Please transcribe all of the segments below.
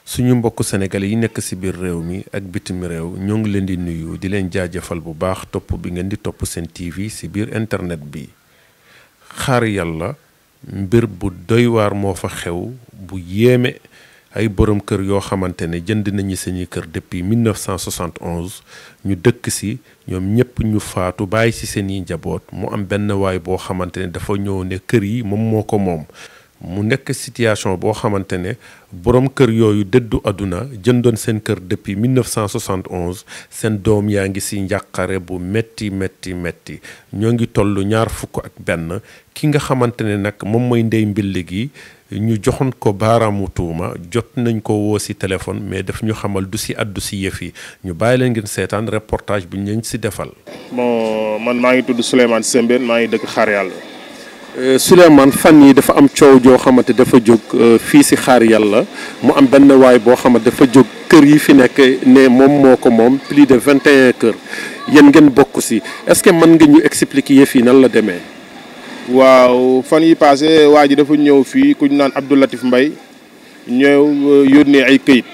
suñu mbokk sénégalais yi nekk ci biir réew mi ak bitim réew ñoo ngi leen di nuyu di leen jaajëfal bu baax topp bi ngeen di topp seen TV ci biir internet bi. xaar yàlla mbir bu doy waar moo fa xew bu yéeme ay borom kër yoo xamante ne jënd nañu seeni kër depuis 1971 ñu dëkk ci ñoom ñëpp ñu faatu bàyyi ci seeni njaboot mu am benn waay boo xamante ne dafa ñëw ne kër yi moom moo ko moom. mu nekk situation boo xamante ne borom kër yooyu dëddu àdduna jëndoon seen kër depuis 1971 seen doom yaa ngi ci njàqare bu metti ñoo ngi toll 21 ki nga xamante ne nag moom mooy ndey mbill gi ñu joxoon ko baaraamu tuuma jot nañ ko woo ci téléphone mais daf ñu xamal du ci addu ci yëf yi ñu bàyyi leen ngeen seetaan reportage bi ñu leen ci defal. bon man maa ngi tudd Souleymane Sembène maa ngi dëkk Xaar Yàlla. Souleymane fan yi dafa am coow joo xamante dafa jóg fii ci Xaar Yàlla mu am benn waay boo xamante dafa jóg kër yi fi nekk ne moom moo ko moom plus de 21 kër yéen ngeen bokk ci est-ce que mën nga ñu expliquer yëf yi nan la demee. waaw fan yi passé waa ji dafa ñëw fii ku ñu naan Abdou Latif Mbaye ñëw yónnee ay këyit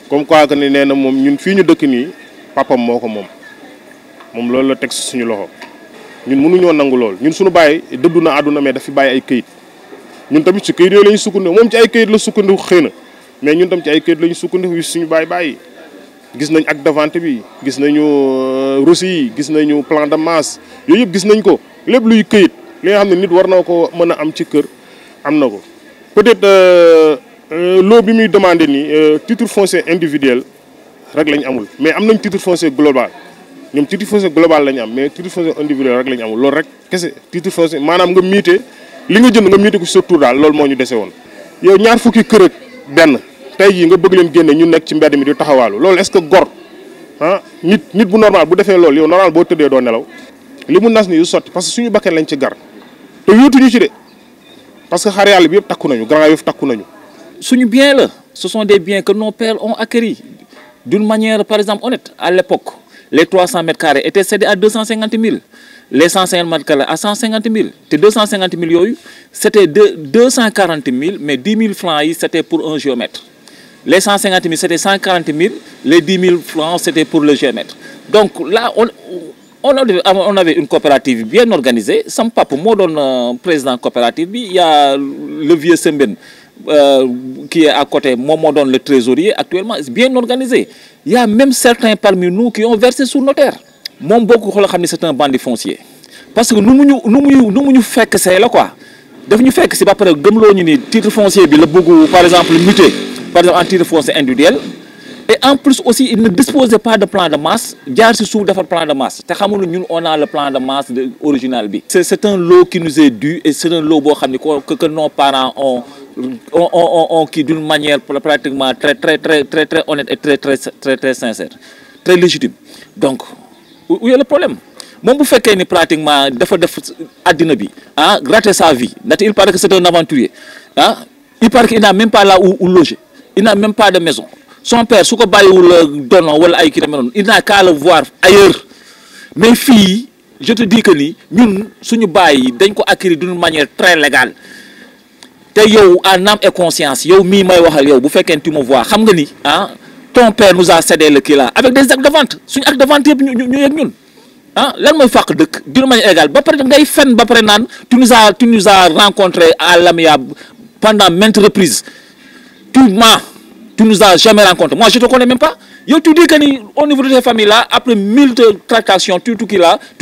comme quoi que ne nee na moom ñun fii ñu dëkk nii papam moo ko moom loolu la teg suñu loxo. ñun mënuñoo nangu lool ñun suñu bàyyi dëddu na àdduna mais daf fi bàyyi ay këyit ñun tamit ci këyit yooyu la ñu sukkandiku moom ci ay këyit la sukkandiku xëy na mais ñun tam ci ay këyit la ñu sukkandiku suñu bàyyi gis nañ acte de vente bi gis nañu reçu yi gis nañu plan de masse yooyu yëpp gis nañ ko lépp luy këyit li nga xam ne nit war na ko mën a am ci kër am na ko peut-être loo bi muy demandé nii titre foncier individuel rek lañ amul mais am nañ titre foncier global. ñoom titre foncier global la ñu am mais titre foncier individuel rek la ñu amul loolu rek kese titre foncier maanaam nga miite li nga jënd nga miite ko sa tur daal loolu moo ñu dese woon. yow ñaar fukki kër ak benn tey jii nga bëgg leen génne ñu nekk ci mbedd mi di taxawaalu loolu est-ce que gor nit bu normal bu defee loolu yow normal boo tëddee doo nelaw li mu nas ni du sotti parce que suñu bakkan lañ ci gar te yóotuñu ci de parce que Xaar Yàlla bi yëpp takku nañu Grand Yoff takku nañu. suñu bien la ce sont des biens que nos pères ont acquis d'une manière par exemple honnête à l'époque. Les 300 mètres carrés étaient cédés à 250 000. Les 150 mètres carrés à 150 000. Et 250 000, c'était 240 000, mais 10 000 francs, c'était pour un géomètre. Les 150 000, c'était 140 000. Les 10 000 francs, c'était pour le géomètre. Donc là, on avait une coopérative bien organisée. Sam papa, moi, donne président coopérative, il y a le vieux Sembène. Qui est à côté, moi donne le trésorier actuellement, c'est bien organisé. Il y a même certains parmi nous qui ont versé sur notaire. Mon beaucoup c'est un bandit foncier. Parce que nous fait que c'est là quoi. Nous fait que c'est pas pour le titre foncier, le beaucoup par exemple muté, par exemple en titre foncier individuel. Et en plus aussi, il ne disposait pas de plan de masse. Diar se sous de plan de masse. Nous on a le plan de masse original. C'est un lot qui nous est dû et c'est un lot que nos parents ont qui d'une manière pratiquement très honnête et très sincère, très légitime. Donc, où est le problème? Mon bouffet qui est pratiquement gratter sa vie. Il paraît que c'est un aventurier. Il paraît qu'il n'a même pas là où loger. Il n'a même pas de maison. Son père, ce il n'a qu'à le voir ailleurs. Mes filles, je te dis que nous, si nous avons acquis d'une manière très légale. Yow en âme et conscience, yow mi may waxal yow bu fekkene tu me vois xam nga ni ton père nous a cédé le kila avec des actes de vente suñu acte de vente yëpp ñu yegg ñun lan mooy fàq dëkk d'une manière égale ba pare ngay fen ba pare naan tu nous as rencontré à l'amiable pendant maintes reprises tu nous as jamais rencontré. Moi je te connais même pas. Yo tu dis que ni au niveau de tes familles là après 1000 tractations tu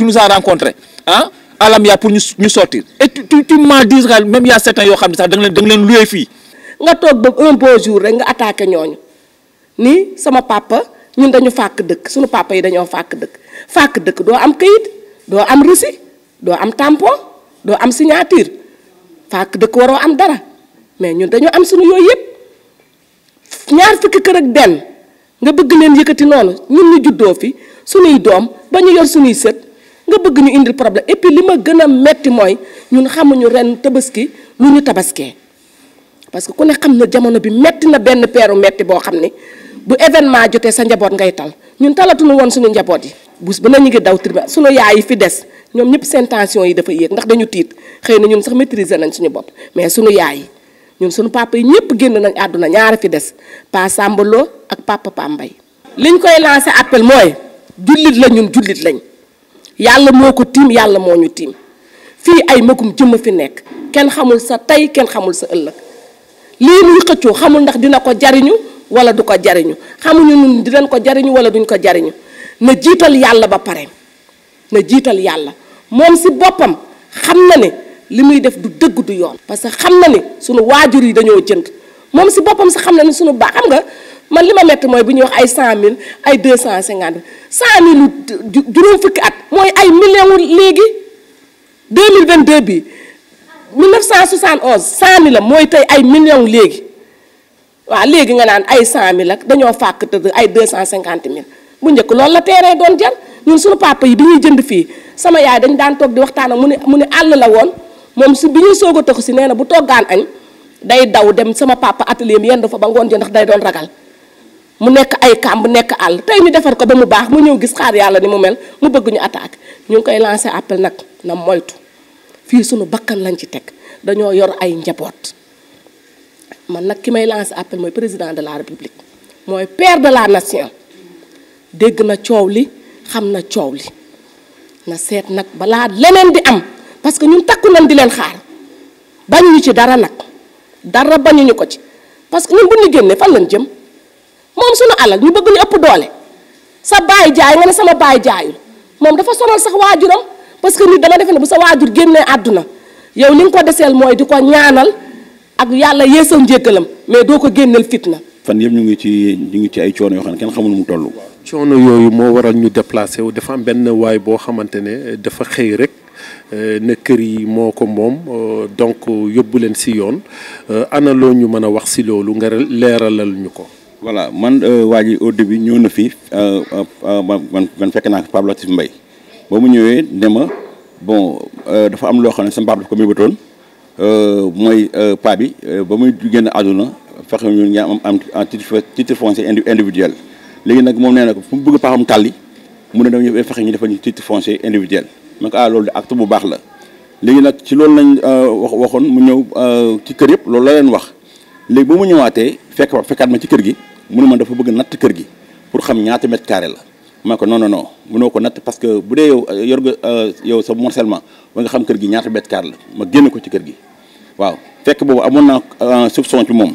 nous as rencontré à l'amiable pour nous sortir. Et tu m'as dit même il y a certains yo xamni sax da nga leen loué fi nga tok ba un beau jour rek nga attaquer ñooñu ni sama papa ñun dañu fàkk dëkk suñu papa yi dañoo fàkk dëkk doo am kayit doo am reçu doo am tampon doo am signature fàkk dëkk waroo am dara mais ñun dañoo am suñu yooyu yëpp ñaar fukki kër ak benn nga bëgg leen yëkkati noonu ñun ñu juddoo fi suñuy doom ba ñu yor suñuy sët nga bëgg ñu indil problème et puis li ma gën a metti mooy ñun xamuñu ren tabaski lu ñu tabaskee parce que ku ne xam na jamono bi metti na benn peeru metti boo xam ne bu événement jotee sa njaboot ngay tal ñun talatuñu woon suñu njaboot yi bus ba nañu ngi daw tribunal suñu yaay yi fi des ñoom ñëpp seen tension yi dafa yéeg ndax dañu tiit xëy na ñun sax maîtriser nañ suñu bopp mais suñu yaay yi ñun suñu papa yi ñëpp génn nañ àdduna ñaara fi des Pa Samba Lo ak papa Pambay liñ koy lancé appel mooy jullit la ñun jullit lañ yàlla moo ko tiim yàlla moo ñu tiim fii ay magum jëmm fi nekk kenn xamul sa tey kenn xamul sa ëllëg lii muy xëccoo xamul ndax dina ko jariñu wala du ko jariñu xamuñu ñun dinañ ko jariñu wala duñ ko jariñu na jiital yàlla ba pare na jiital yàlla moom si boppam xam na ne li muy def du dëgg du yoon parce que xam na ne sunu waajur yi dañoo jënd moom si boppam sax xam na ne sunu baax xam nga man li ma metti mooy bu ñuy wax ay 100 000 ay 250 100 000 juróom fukki at mooy ay millions léegi 2022 bi 1971 100 000 la mooy tey ay millions léegi waaw léegi nga naan ay 100 000 ak dañoo fàkk tëdd ay 250 000 bu njëkk loolu la teeree doon jar ñun suñu papa yi bi ñuy jënd fii sama yaay dañ daan toog di waxtaan ak mu ne àll la woon moom su bi ñuy soog a taxu si nee na bu toggaan añ day daw dem sama papa atelier mi yenn fa ba ngoon ji ndax day doon ragal mu nekk ay kàmb nekk àll tey ñu defar ko ba mu baax mu ñëw gis xaar yàlla ni mu mel mu bëgg ñu attaque ñu ngi koy lancé appel nag na moytu fii suñu bakkan lañ ci teg dañoo yor ay njaboot man nag ki may lancé appel mooy président de la république mooy père de la nation dégg na coow li xam na coow li na seet nag balaa leneen di am parce que ñun takku nañ di leen xaar bañuñu ci dara nag dara bañuñu ko ci parce que ñun bu ñu génnee fan lañ jëm moom suñu alal ñu bëgg ñu ëpp doole sa baay jaay nga ne sama baay jaayul moom dafa sonal sax waajuram parce que nit dama defe ne bu sa waajur génnee àdduna yow li nga ko deseel mooy di ko ñaanal ak yàlla yeesal njéggalam mais doo ko génneel fitna. fan yëpp ñu ngi ci ay coono yoo xam ne kenn xamul mu toll. coono yooyu moo waral ñu déplacé wu dafa am benn waay boo xamante ne dafa xëy rek ne kër yi moo ko moom donc yóbbu leen si yoon ana loo ñu mën a wax si loolu nga leeralal ñu ko. voilà man waa ji au début ñëw na fi man fekk naa ko Pape Latif Mbaye ba mu ñëwee ne ma bon dafa am loo xam ne sama papa daf ko mébatoon mooy pa bi ba muy génn àdduna fexe ñu nga am titre foncier individuel léegi nag moom nee na ko fu mu bëgg paxam tàlli mu ne dama fexe ñu defal ñu titre foncier individuel man ko loolu de acte bu baax la léegi nag ci loolu lañ waxoon mu ñëw ci kër yëpp loolu la leen wax léegi ba mu ñëwaatee fekkaat ma ci kër gi mu ne man dafa bëgg natt kër gi pour xam ñaata mètre carré la ma ko non mënoo ko natt parce que bu dee yow yor nga yow sa morcellement ba nga xam kër gi ñaata mètre carré la ma génn ko ci kër gi waaw fekk boobu amoon naa soupçon ci moom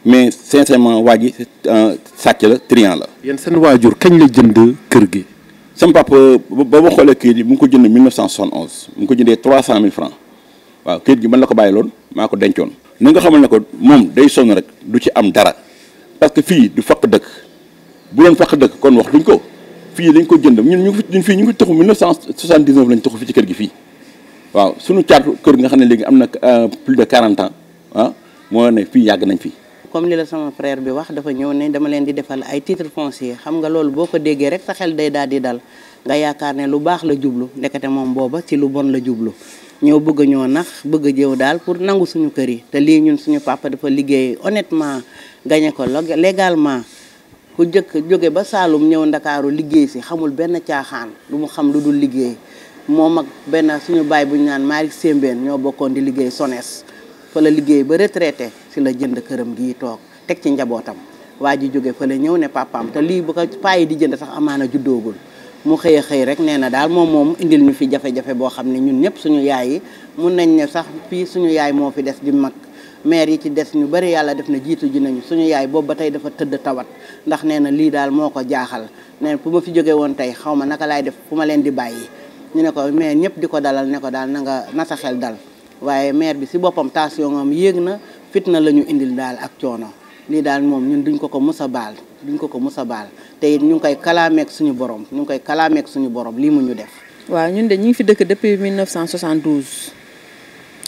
mais sincèrement waa ji sàcc la triant la. yéen seen waajur kañ la jënd kër gi. sama papa ba ma xoolee kayit yi mu ngi ko jënd 1971 mu ngi ko jëndee 300 000 francs waaw kayit gi man la ko bàyyiloon maa ko dencoon. ni nga xamal ne ko moom day sonn rek du ci am dara parce que fii du faq dëkk bu doon faq dëkk kon wax duñ ko fii lañ ko jënd ñun fii ñu ngi taxu 1979 lañ taxu fi ci kër gi fii waaw suñu caatu kër nga xam ne léegi am na plus de 40 ans moo ne fii yàgg nañ fi. comme li la sama frère bi wax dafa ñëw ne dama leen di defal ay titre foncier xam nga loolu boo ko déggee rek sa xel day daal di dal nga yaakaar ne lu baax la jublu ndekete moom booba ci lu bon la jublu ñëw bëgg ñoo nax bëgg a jëw daal pour nangu suñu kër yi te lii ñun suñu papa dafa liggéey honnêtement gagné ko légalement ku jóge ba Saalum ñëw Ndakaaru liggéey si xamul benn caaxaan lu mu xam lu dul liggéey moom ak benn suñu baay bu ñu naan Malick Sembène ñoo bokkoon di liggéey SONES fa la liggéey ba retraité si la jënd këram gii toog teg ci njabootam waa ji jóge fa la ñëw ne papaam te lii bu ko paa yi di jënd sax amaana juddoogul mu xëy a xëy rek nee na daal moom indil ñu fi jafe-jafe boo xam ne ñun ñëpp suñu yaay yi mun nañ ne sax fii suñu yaay moo fi des di mag maire yi ci des ñu bari yàlla def na jiitu ji nañu suñu yaay boobu ba tey dafa tëdd tawat ndax nee na lii daal moo ko jaaxal nee na bu ma fi jóge woon tey xaw ma naka laay def fu ma leen di bàyyi ñu ne ko mais ñëpp di ko dalal ne ko daal na sa xel dal waaye maire bi si boppam tension am yéeg na fitna la ñu indil daal ak coono lii daal moom ñun duñ ko mus a baal te it ñu ngi koy kalaameek suñu borom lii mu ñu def. waaw ñun de ñu ngi fi dëkk depuis 1972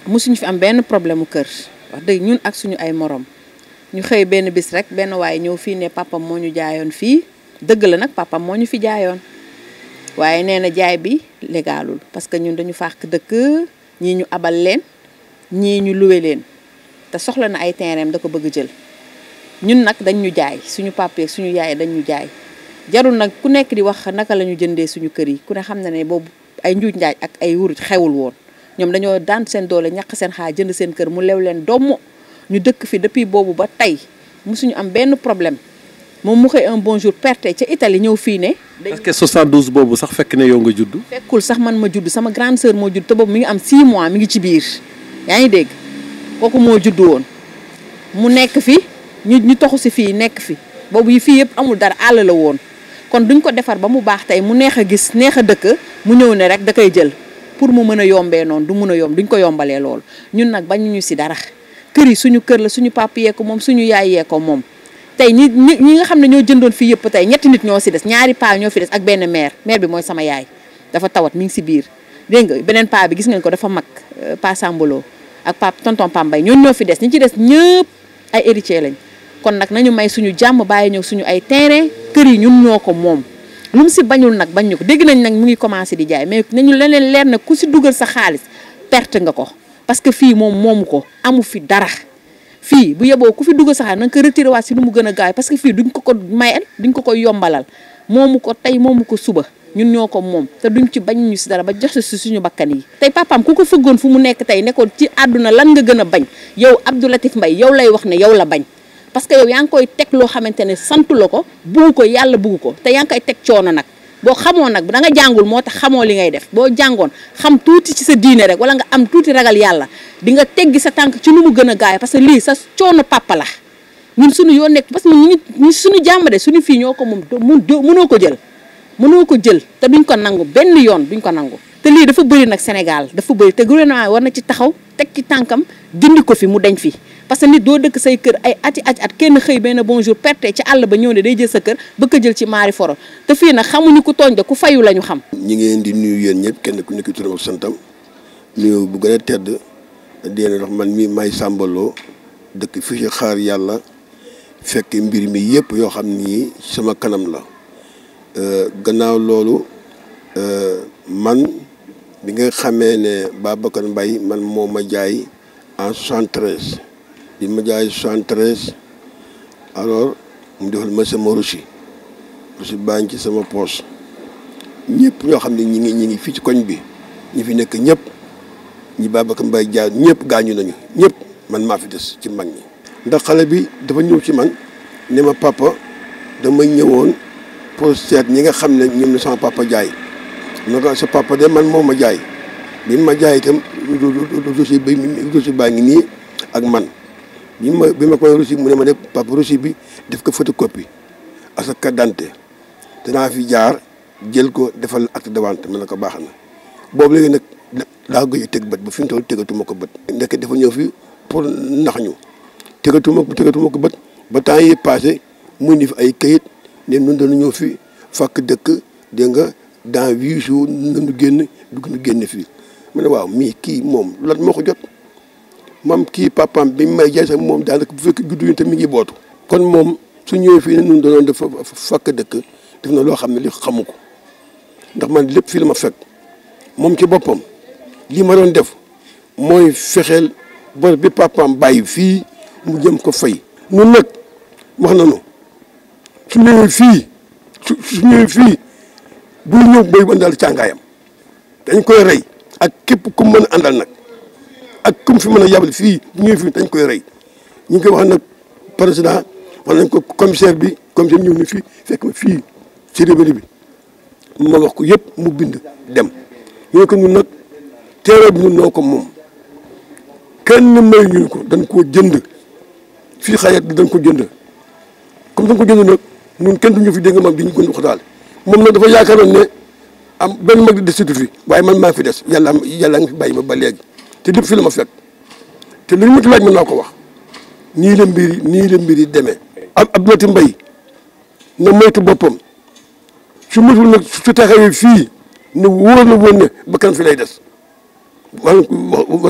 mosuñu fi am benn problème mu kër wax dëgg ñun ak suñu ay morom ñu xëy benn bis rek benn waaye ñëw fii ne papam moo ñu jaayoon fii dëgg la nag papam moo ñu fi jaayoon waaye nee na jaay bi légalul parce que ñun dañu fàq dëkk ñii ñu abal leen ñii ñu luwe leen te soxla na ay terrain da ko bëgg jël ñun nag dañ ñu jaay suñu papa suñu yaay dañ ñu jaay jarul nag ku nekk di wax naka la ñu jëndee suñu kër yi ku ne xam na ne boobu ay njuuj njaaj ak ay wuruj xewul woon ñoom dañoo daan seen doole ñàq seen xaar jënd seen kër mu lew leen domm ñu dëkk fi depuis boobu ba tey musuñu am benn problème moom mu xëy un bon jour perte ca Italie ñëw fii ne. est-ce que 72 boobu sax fekk ne yow nga judd. fekkul sax man ma judd sama grande sœur moo judd te boobu mi ngi am 6 mois mi ngi ci biir yaa ngi dégg kooku moo judd woon mu nekk fi ñu toxu si fii nekk fi boobu yi fii yëpp amul dara àll la woon kon duñ ko defar ba mu baax tey mu neex a gis neex a dëkk mu ñëw ne rek da koy jël pour mu mën a yombee noonu du mën a yomb duñ ko yombalee loolu ñun nag bañuñu si dara kër yi suñu kër la suñu papa yee ko moom suñu yaay yee ko moom tey ñi nga xam ne ñoo jëndoon fii yëpp tey ñetti nit ñoo si des ñaari paa ñoo fi des ak benn mère bi mooy sama yaay dafa tawat mi ngi si biir dégg nga beneen paa bi gis ngeen ko dafa mag pa Sambolo ak pa tonton Pambay ñooñu ñoo fi des ñi ci des ñëpp ay héritier lañ kon nag nañu may suñu jàmm bàyyi ñëw suñu ay terrain kër yi ñun ñoo ko moom lu mu si bañul nag bañ ñu ko dégg nañ nag mu ngi commencé di jaay mais nañu leneen leer na ku si dugal sa xaalis perte nga ko parce que fii moom moomu ko amu fi dara fii bu yeboo ku fi dugal sa xaalis na nga ko retiré waat si nu mu gën a gaaw parce que fii duñ ko mayal duñ ko yombalal moomu ko tey moomu ko suba ñun ñoo ko moom te duñ ci bañ ñu si dara ba jox si suñu bakkan yi tey papaam ku ko fëggoon fu mu nekk tey nekkoon ci àdduna lan nga gën a bañ yow Abdou Latif Mbaye yow lay wax ne yow la bañ parce que yow yaa ngi koy teg loo xamante ne santu la ko bugg ko yàlla bugg ko te yaa ngi koy teg coono nag boo xamoon nag da nga jàngul moo tax xamoo li ngay def boo jàngoon xam tuuti ci sa diine rek wala nga am tuuti ragal yàlla di nga teggi sa tànk ci nu mu gën a gaay parce que lii sa coono papa la ñun suñu yoon nekk parce que ñu suñu jàmm de suñu fii ñoo ko moom mënoo ko jël te duñ ko nangu benn yoon duñ ko nangu te lii dafa bëri nag Sénégal dafa bëri te gouvernement war na ci taxaw teg ci tànkam dindi ko fi mu deñ fi parce que nit doo dëkk say kër ay ati at kenn xëy benn bonjour perte ci àll ba ñëw ne day jël sa kër bëgg a jël ci maari foro te fii nag xamuñu ku tooñ de ku fayu la ñu xam. ñi ngeen di nuyu yéen ñëpp kenn ku nekk turam ak santam nuyu bu gën a tedd di leen wax man mii may Sambalo dëkk fii ci Xaar Yàlla fekk mbir mi yëpp yoo xam ni sama kanam la gannaaw loolu man bi nga xamee ne Babacar Mbaye man moo ma jaay en 73 bi ma jaay 73 alors mu defal ma sama reçu baa ngi ci sama poche ñëpp ñoo xam ne ñi ngi fii ci koñ bi ñi fi nekk ñëpp ñi Babacar Mbaye jaay ñëpp gaañu nañu ñëpp man maa fi des ci mag ñi. ndax xale bi dafa ñëw ci man ne ma papa dama ñëwoon pour seet ñi nga xam ne ñoom la sama papa jaay. ma ko sa papa de man moo ma jaay bi ma jaay itam reçu baa ngi nii ak man bi ma koy reçu mu ne ma ne papa reçu bi def ko photocopie ak sa carte d'identité danaa fi jaar jël ko defal acte de vente ma ne ko baax na boobu léegi nag laa gëj a teg bët ba fi mu toll tegatuma ko bët. ndeke dafa ñëw fi pour nax ñu tegatuma ko bët ba temps yi passé mu ni fi ay kayit ne ñun dañu ñëw fi fàkk dëkk dégg nga. dans 8 jours nañu génn fii ma ne waaw mii kii moom lan moo ko jot moom kii papaam bi may jaay sax moom daanaka bu fekk juddu ñu te mi ngi bootu. kon moom su ñëwee fii ne ñun doon def fakk dëkk def na loo xam ne li xamu ko ndax man lépp fii la ma fekk moom ci boppam lii ma doon def mooy fexeel bor bi papaam bàyyi fii mu jëm ko fay. ñun nag wax nañu su ñëwee fii su ñëwee fii. bu ñëw bay àndal càngaayam dañ koy rey ak képp ku mën a àndal nag ak ku fi mën a yabal fii bu ñëwee fii dañ koy rey ñu ngi koy wax nag président wax nañ ko commissaire ñëw na fii fekk ma fii cérémonie bi ma wax ko yëpp mu bind dem ñu ne ko ñun nag terrain bi ñun noo ko moom kenn may ñu ko dañ koo jënd fii xayat dañ ko jënd comme dañ ko jënd nag ñun kenn du ñu fi dégg nga maam di ñu gën wax daal moom nag dafa yaakaaroon ne am benn mag di desitu fi waaye man maa fi des yàlla nga fi bàyyi ba léegi te lépp fi la ma fekk te lu ñu ma ci laaj mën naa ko wax nii la mbir yi demee. Abdou Latif Mbaye na moytu boppam su moytuwul nag su taxawee fii ne wóor na woon ne bakkan fi lay des wan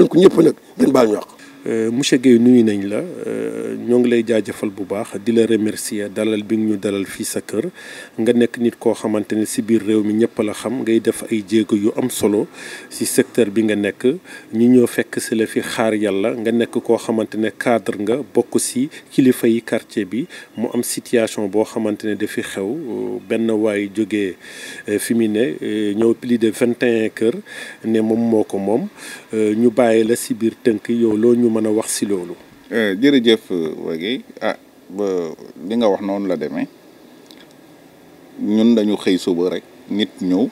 ko ñëpp nag ngeen baal ñu wax. monsieur Guèye nuyu nañ la ñoo ngi lay jaajëfal bu baax di la remercier dalal bi ñu dalal fii sa kër nga nekk nit koo xamante ne si biir réew mi ñëpp la xam ngay def ay jéego yu am solo si secteur bi nga nekk ñu ñëw fekk si la fi Xaar Yàlla nga nekk koo xamante ne cadre nga bokk si kilifa yi quartier bi mu am situation boo xamante ne dafi xew benn waay jógee fi mu ne ñëw plus de 21 kër ne moom moo ko moom ñu bàyyi la si biir tënk yow loo ñu mën a wax si loolu. jërëjëf Wagué ba li nga wax noonu la demee ñun dañu xëy suba rek nit ñëw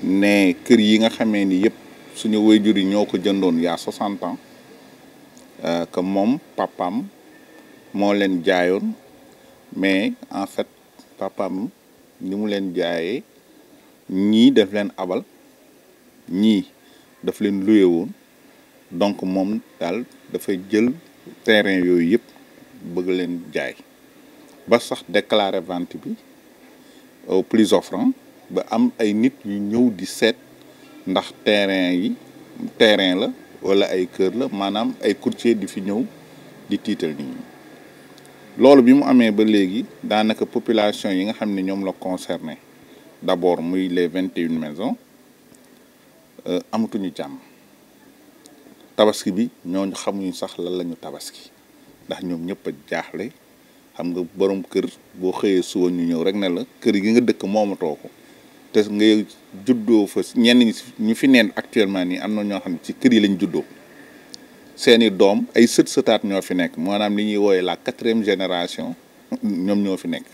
ne kër yi nga xamee ni yëpp suñu waajur yi ñoo ko jëndoon yaa 60 ans que moom papam moo leen jaayoon mais en fait papam ni mu leen jaayee ñii daf leen abal ñii daf leen luye woon donc moom daal dafay jël terrain yooyu yëpp bëgg leen jaay ba sax déclarer vente bi au plus offrant ba am ay nit yu ñëw di seet ndax terrain la wala ay kër la maanaam ay courtier di fi ñëw di tiital nit ñi loolu bi mu amee ba léegi daanaka population yi nga xam ne ñoom la concerné d'abord muy les 21 maisons amatuñu jàmm tabaski bi ñooñu xamuñu sax lan lañu tabaski ndax ñoom ñëpp a jaaxle xam nga borom kër boo xëyee suba ñu ñëw rek ne la kër gi nga dëkk moomatoo ko te nga juddoo fa ñenn ñi ñu fi neen actuellement nii am na ñoo xam ne ci kër yi lañ juddoo seeni doom ay sët-sëtaat ñoo fi nekk maanaam li ñuy wooyee la 4e génération ñoom ñoo fi nekk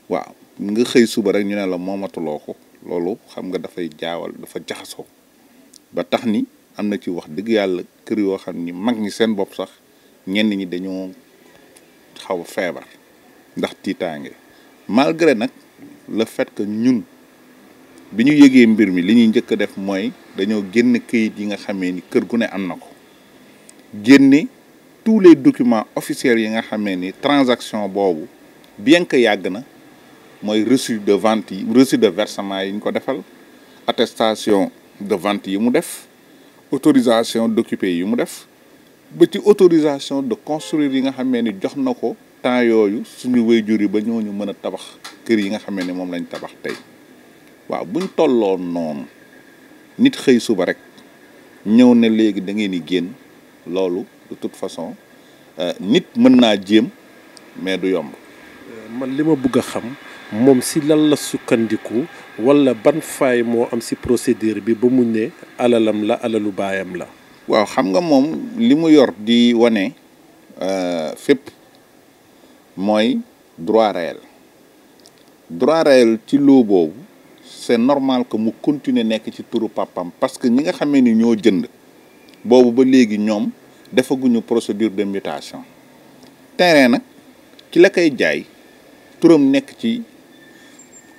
waaw nga xëy suba rek ñu ne la moomatuloo ko loolu xam nga dafay jaawal dafa jaxasoo ba tax ni am na ci wax dëgg yàlla kër yoo xam ni mag ñi seen bopp sax ñenn ñi dañoo xaw a feebar ndax tiitaange malgré nag le fait que ñun bi ñu yëgee mbir mi li ñuy njëkk a def mooy dañoo génn këyit yi nga xamee ni kër gu ne am na ko génne tous les documents officiels yi nga xamee ni transaction boobu bien que yàgg na mooy reçu de vente yi reçu de versement yi ñu ko defal attestation de vente yi mu def autorisation d'occuper yi mu def ba ci autorisation de construire yi nga xamee ni jox na ko temps yooyu suñu waajur yi ba ñooñu mën a tabax kër yi nga xamee ni moom lañ tabax tey waaw buñ tolloon noonu nit xëy suba rek ñëw ne léegi da ngeen di génn loolu de toute façon nit mën naa jéem mais du yomb. man li ma bëgg a xam moom si lan la sukkandiku wala ban faay moo am si procédure bi ba mu ne alalam la alalu baayam la. waaw xam nga moom li mu yor di wane fépp mooy droit réel ci loo boobu c'est normal que mu continuer nekk ci turu papam parce que ñi nga xamee ni ñoo jënd boobu ba léegi ñoom defaguñu procédure de mutation terrain nag ki la koy jaay turam nekk ci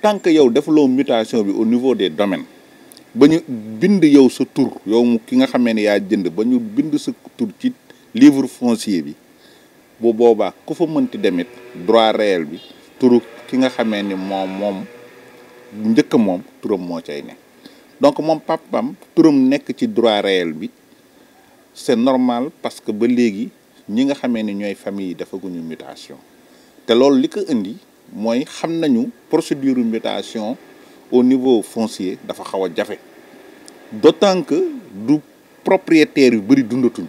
tant que yow defuloo mutation bi au niveau des domaines ba ñu bind yow sa tur yow mu ki nga xamee ne yaa jënd ba ñu bind sa tur ci livre foncier bi bu boobaa ku fa mënti demit droit réel bi turu ki nga xamee ni moom njëkk moom turam moo cay ne donc moom papam turam nekk ci droit réel bi c'est normal parce que ba léegi ñi nga xamee ni ñooy famille yi defaguñu mutation te loolu li ko indi mooy xam nañu procédure mutation au niveau foncier dafa xaw a jafe d'autant que du propriétaire yu bëri dundatuñ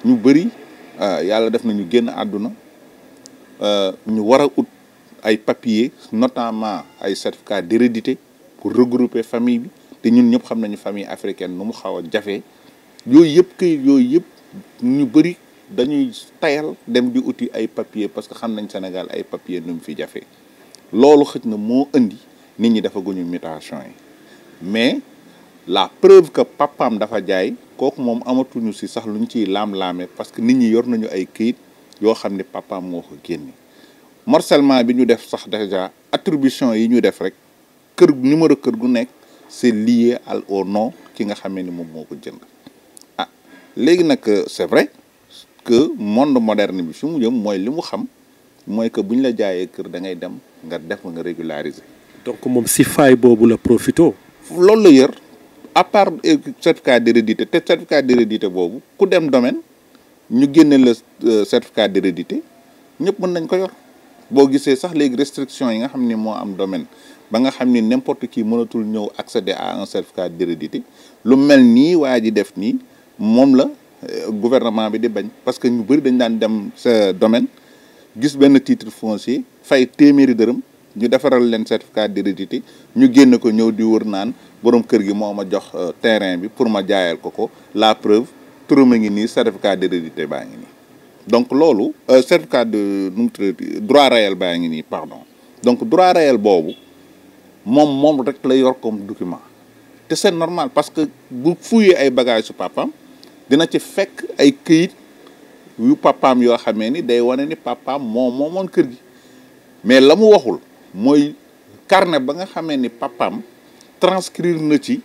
ñu bëri yàlla def na ñu génn àdduna ñu war a ut ay papiers notamment ay certificat d'hérédité pour regrouper famille bi te ñun ñëpp xam nañu famille africaine nu mu xaw a jafe yooyu yëpp këyit yooyu yëpp ñu bëri dañuy tayal dem di uti ay papiers parce que xam nañ Sénégal ay papiers nu mu fi jafe loolu xëj na moo indi nit ñi dafa guñu mutation yi mais la preuve que papaam dafa jaay kooku moom amatuñu si sax luñ ciy laam-laame parce que nit ñi yor nañu ay këyit yoo xam ne papaam moo ko génne morcellement bi ñu def sax déjà attribution yi ñu def rek numéro kër gu nekk c'est lié au nom ki nga xamee ni moom moo ko jënd léegi nag c'est vrai que monde moderne bi fi mu jëm mooy li mu xam mooy que bu ñu la jaayee kër da ngay dem nga def nga régulariser. donc moom si faay boobu la profito. loolu la yor à part certificat d'hérédité te certificat d'hérédité boobu ku dem domaine ñu génne la certificat d'hérédité ñëpp mën nañ ko yor boo gisee sax léegi restriction yi nga xam ni moo am domaine ba nga xam ni n'importe qui mënatul ñëw accéder à un certificat d'hérédité lu mel nii waa ji def nii moom la gouvernement bi di bañ parce que ñu bëri dañ daan dem sa domaine gis benn titre foncier fay téeméeri dërëm ñu defaral leen certificat d'hérédité ñu génn ko ñëw di wër naan borom kër gi moo ma jox terrain bi pour ma jaayal ko la preuve turam a ngi nii certificat d'hérédité baa ngi nii donc loolu certificat de nu mu tuddati droit réel baa ngi nii pardon donc droit réel boobu moom rek la yor comme document te c'est normal parce que bu fuyee ay bagages su papaam dina ci fekk ay këyit yu papaam yoo xamee ni day wane ni papaam moomoon kër gi mais la mu waxul mooy carnet ba nga xamee ni papaam transcrire na ci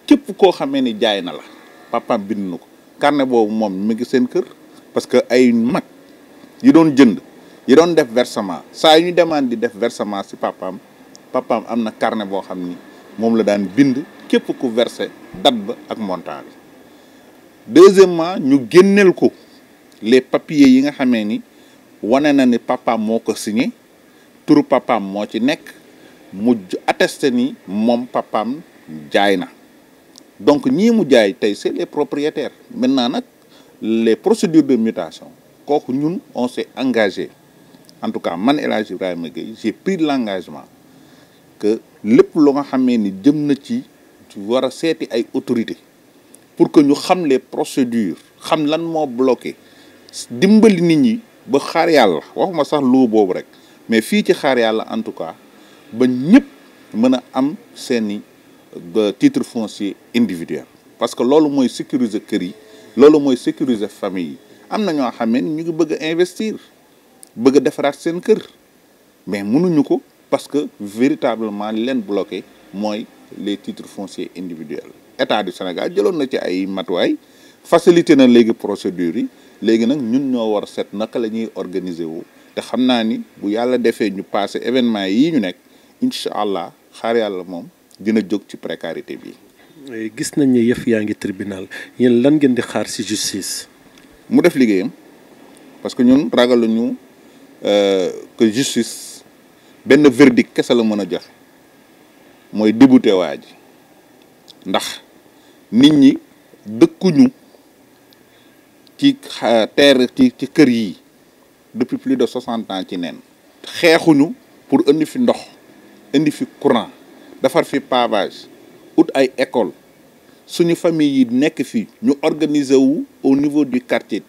képp koo xamee ni jaay na la papaam bind na ko carnet boobu moom mi ngi seen kër parce que ay mag yi doon jënd yi doon def versement saa yu ñu demande di def versement si papaam am na carnet boo xam ni moom la daan bind képp ku versé date ba ak montant bi deuxièmement ñu génneel ko les papiers yi nga xamee ni wane na ni papaam moo ko signé turu papaam moo ci nekk mu attesté ni moom papaam jaay na donc ñii mu jaay tey c'est les propriétaires maintenant nag les procédures de mutation kooku ñun on s'est engagé en tout cas man El Hadj Ibrahima Gueye j'ai pris de l'engagement que lépp lu nga xamee ni jëm na ci war a seeti ay autorités pour que ñu xam les procédures xam lan moo bloqué dimbali nit ñi ba xaar yàlla waxuma sax loo boobu rek mais fii ci xaar yàlla en tout cas ba ñëpp mën a am seeni titre foncier individuel parce que loolu mooy sécuriser kër yi loolu mooy sécuriser famille yi am na ñoo xamee ni ñu ngi bëgg a investir bëgg a defaraat seen kër mais mënuñu ko parce que véritablement li leen bloqué mooy les titres fonciers individuels état du Sénégal jëloon na ci ay matuwaay facilité na léegi procédures yi léegi nag ñun ñoo war a seet naka la ñuy organiser wu te xam naa ni bu yàlla defee ñu passé événement yii ñu nekk incha allah xaar yàlla moom dina jóg ci précarité bi. gis nañ ne yëf yaa ngi tribunal yéen lan ngeen di xaar ci justice. mu def liggéeyam parce que ñun ragaluñu que justice benn verdict kese la mën a joxe mooy débouté waa ji ndax nit ñi dëkkuñu ci terre ci kër yi depuis plus de 60 ans ci neen xeexuñu pour indi fi ndox indi fi courant defar fi pavage ut ay école suñu famille yi nekk fii ñu organiser wu au niveau du quartier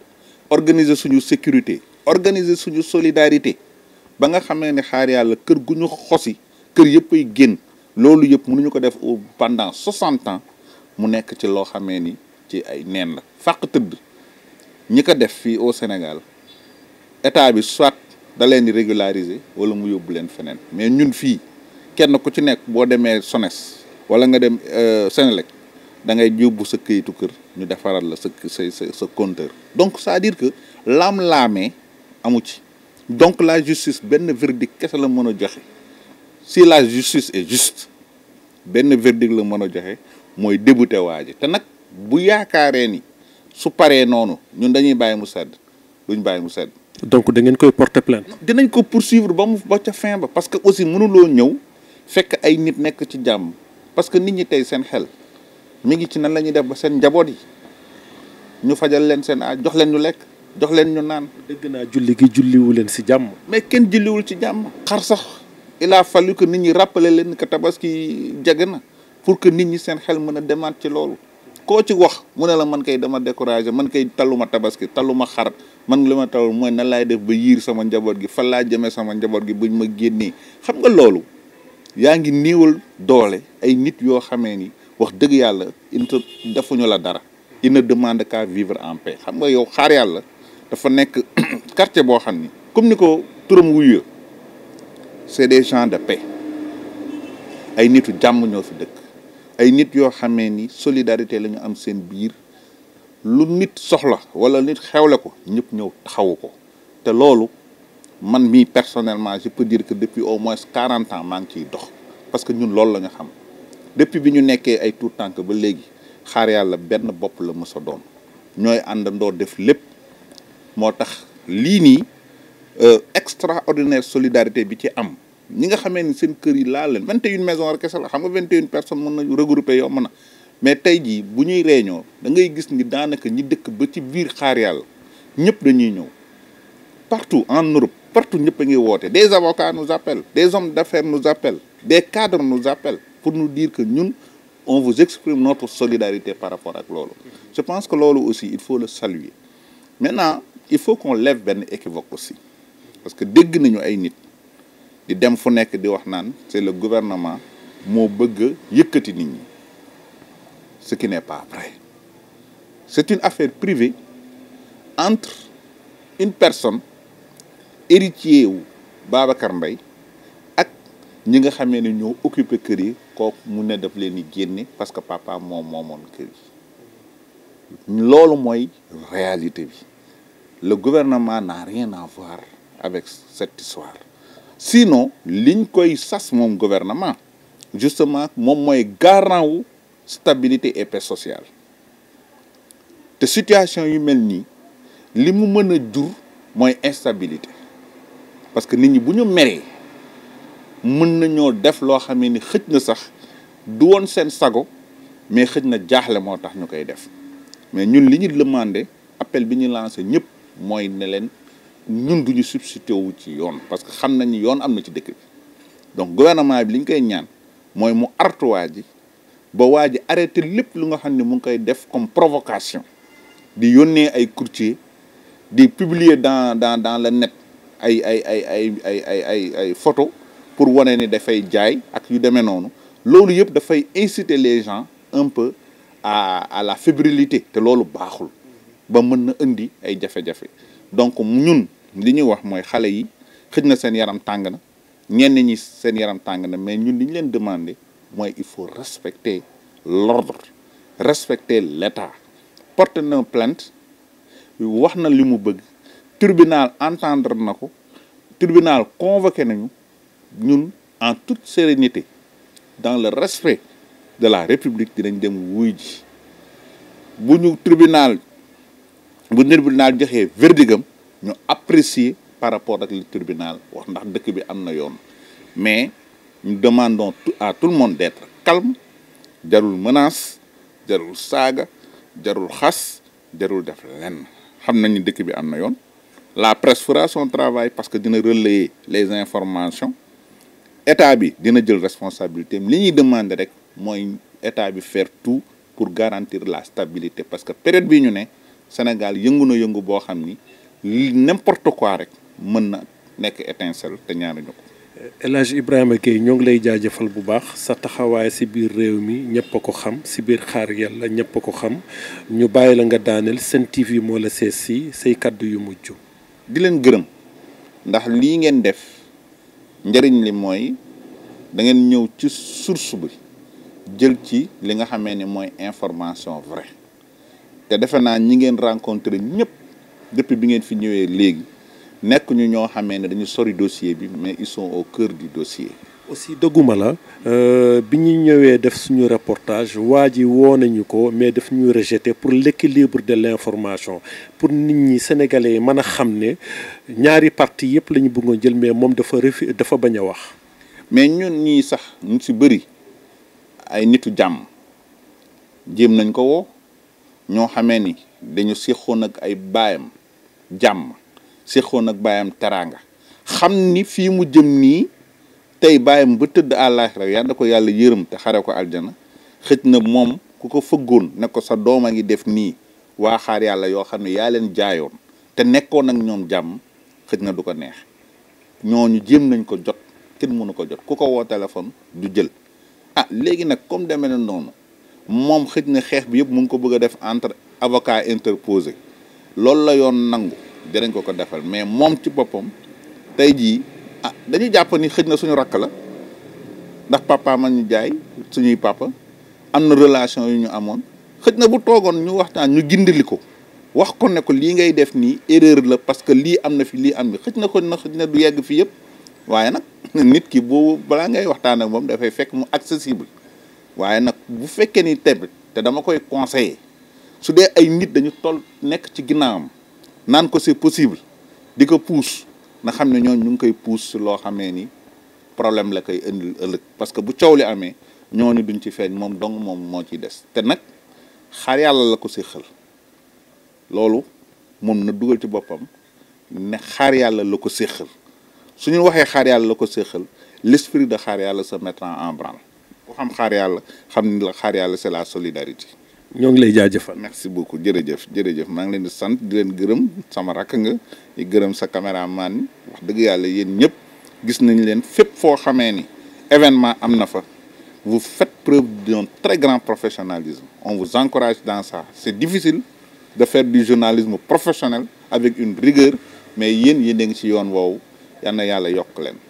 organiser suñu sécurité organiser suñu solidarité ba nga xamee ne xaar yàlla kër gu ñu xosi kër yëpp ay génn loolu yëpp mënuñu ko def pendant 60 ans mu nekk ci loo xamee ni ci ay neen la fàq tëdd ñi ko def fii au Sénégal état bi soit da leen di régulariser wala mu yóbbu leen feneen mais ñun fii kenn ku ci nekk boo demee SONES wala nga dem Sénélec da ngay yóbbu sa këyitu kër ñu defaral la sa compteur donc c'est-à-dire que laam-laamee amu ci donc la justice benn verdict kese la mën a joxe si la justice est juste benn verdict la mën a joxe mooy débouté waa ji te nag bu yaakaaree ni su paree noonu ñun dañuy bàyyi mu sedd duñ bàyyi mu sedd. donc da ngeen koy porter plainte. dinañ ko poursuivre ba ca fin ba parce que aussi mënuloo ñëw fekk ay nit nekk ci jàmm parce que nit ñi tey seen xel mi ngi ci nan la ñuy def ba seen njaboot yi ñu fajal leen seen jox leen ñu lekk jox leen ñu naan. dégg naa julli gi julliwu leen si jàmm. mais kenn julliwul ci jàmm. xar sax il a fallu que nit ñi rappeler leen que tabaski jege na pour que nit ñi seen xel mën a demaat ci loolu. koo ci wax mu ne la man kay dama découragé man kay taluma tabaski taluma xar man li ma tal mooy nan laay def ba yiir sama njaboot gi fan laa jëmee sama njaboot gi buñ ma génnee xam nga loolu yaa ngi néewal doole ay nit yoo xamee ni wax dëgg yàlla inte defuñu la dara il ne demande qu'à vivre en paix xam nga yow xaar yàlla dafa nekk quartier boo xam ni comme ni ko turam wuyu c'est des gens de paix ay nitu jàmm ñoo fi dëkk ay nit yoo xamee ni solidarité la ñu am seen biir lu nit soxla wala nit xewle ko ñëpp ñëw taxawu ko te loolu man mii personnellement je peux dire que depuis au moins 40 ans maa ngi ciy dox parce que ñun loolu la ñu xam depuis bi ñu nekkee ay tout tànk ba léegi xaar yàlla benn bopp la mës a doon ñooy àndandoo def lépp moo tax lii nii extraordinaire solidarité bi ci am ñi nga xamee ni seen kër yi laa leen 21 maisons rek kese la xam nga 21 personnes mën nañu regrouper yomb na mais tey jii bu ñuy réunion da ngay gis ni daanaka ñi dëkk ba ci biir xaar yàlla ñëpp dañuy ñëw partout en Europe partout ñëpp a ngi woote des avocats nous appellent des hommes d'affaires nous appellent des cadres nous appellent pour nous dire que ñun on vous exprime notre solidarité par rapport ak loolu. Je pense que loolu aussi il faut le saluer. Maintenant il faut qu'on lève benn équivoque aussi parce que dégg nañu ay nit di dem fu nekk di wax naan c'est le gouvernement moo bëgg a yëkkati nit ñi, ce qui n'est pas vrai. C'est une affaire privée entre une personne héritier wu Babacar Mbaye ak ñi nga xamee ne ñoo occupé kër yi kooku mu ne daf leen di génne parce que papa moom moomoon kër yi. Loolu mooy réalité bi. Le gouvernement n'a rien à voir avec cette histoire. Sinon liñ koy sas moom gouvernement justement moom mooy garant wu stabilité et paix sociale te situation yu mel nii li mu mën a jur mooy instabilité parce que nit ñi bu ñu meree mën nañoo def loo xam ne ni xëj na sax du woon seen sago mais xëj na jaaxle moo tax ñu koy def mais ñun li ñu demandé appel bi ñu lancé ñëpp mooy ne leen ñun duñu substitué wu ci yoon parce que xam nañ ni yoon am na ci dëkk bi donc gouvernement bi li ñu koy ñaan mooy mu artu waa ji ba waa ji arrêté lépp lu nga xam ne mu ngi koy def comme provocation di yónnee ay courtier di publier dans le net ay photo pour wane ni dafay jaay ak yu demee noonu loolu yëpp dafay inciter les gens un peu à la fébrilité te loolu baaxul ba mën na indi ay jafe-jafe donc ñun li ñuy wax mooy xale yi xëj na seen yaram tàng na ñenn ñi seen yaram tàng na mais ñun li ñu leen demander mooy il faut respecter l'ordre respecter l'État porter na plainte wax na li mu bëgg tribunal entendre na ko tribunal convoqué nañu ñun en toute sérénité dans le respect de la République dinañ dem wuy ji bu tribunal joxee verdigam ñu apprécier par rapport ak le tribunal wax ndax dëkk bi am na yoon mais nous demandons à tout le monde d'être calme jarul menace jarul saaga jarul xas jarul def lenn xam nañ ni dëkk bi am na yoon la presse fera son travail parce que dina relayer les informations état bi dina jël responsabilité li ñuy demander rek mooy état bi faire tout pour garantir la stabilité parce que période bi ñu ne Sénégal yëngu na yëngu boo xam ni n'importe quoi rek mën na nekk étincelle te ñaanuñu ko. El Hadj Ibrahima Gueye ñoo ngi lay jaajëfal bu baax sa taxawaay si biir réew mi ñëpp a ko xam si biir xaar yàlla ñëpp a ko xam ñu bàyyi la nga daaneel Sen TV moo la sees si say kaddu yu mujj. di leen gërëm ndax lii ngeen def njëriñ li mooy da ngeen ñëw ci source bi jël ci li nga xamee ni mooy information vraie te defe naa ñi ngeen rencontré ñëpp depuis bi ngeen fi ñëwee léegi nekk ñu ñoo xamee ne dañu sori dossier bi mais ils sont au cœur du dossier. aussi dëgguma la bi ñu ñëwee def suñu reportage waa ji woo nañu ko mais daf ñuy rejeté pour l'équilibre de l'information pour nit ñi sénégalais yi mën a xam ne ñaari parti yëpp la ñu bëggoon jël mais moom dafa bañ a wax. mais ñun ñii sax ñu si bëri ay nitu jàmm jéem nañ ko woo ñoo xamee ni dañu séqoon ak ay baayam jàmm séqoon ak baayam teraanga xam ni fii mu jëm nii tey baayam ba tëdd àllaaxira yàlla ko yàlla yërëm te xare ko aljana xëj na moom ku ko fëggoon ne ko sa doom a ngi def nii waa xaar yàlla yoo xam ne yaa leen jaayoon te nekkoon ak ñoom jàmm xëj na du ko neex ñooñu jéem nañ ko jot kenn mënu ko jot ku ko woo téléphone du jël léegi nag comme demee na noonu moom xëj na xeex bi yëpp mu ngi ko bëgg a def entre avocat interposé loolu la yoon nangu dinañ ko defal mais moom ci boppam tey jii dañuy jàpp ni xëj na suñu rakk la ndax papa man ñu jaay suñuy papa am na relation yu ñu amoon xëj na bu toogoon ñu waxtaan ñu gindili ko wax ko ne ko lii ngay def nii erreur la parce que lii am na fi lii am bi xëj na du yegg fi yëpp waaye nag nit ki boobu balaa ngay waxtaan ak moom dafay fekk mu accessible waaye nag bu fekkee ni tamit te dama koy conseiller su dee ay nit dañu toll nekk ci ginnaawam naan ko c'est possible di ko pousse na xam ne ñooñu ñu ngi koy pousse loo xamee ni problème la koy indil ëllëg parce que bu coow li amee ñooñu duñ ci feeñ moom dong moom moo ciy des te nag xaar yàlla la ko séqal loolu moom na dugal ci boppam ne xaar yàlla la ko séqal su ñu waxee xaar yàlla la ko séqal l'esprit de xaar yàlla se mettra en branle. xam xaar yàlla xam ni la xaar yàlla c'est la solidarité. ñoo ngi lay jaajëfal. merci beaucoup jërëjëf jërëjëf maa ngi leen di sant di leen gërëm sama rakk nga di gërëm sa caméraman yi wax dëgg yàlla yéen ñëpp gis nañ leen fépp foo xamee ni événement am na fa vous faites preuve d'un très grand professionnalisme on vous encourage dans ça c'est difficile de faire du journalisme professionnel avec une rigueur mais yéen a ngi ci yoon woowu yal na yàlla yokk leen.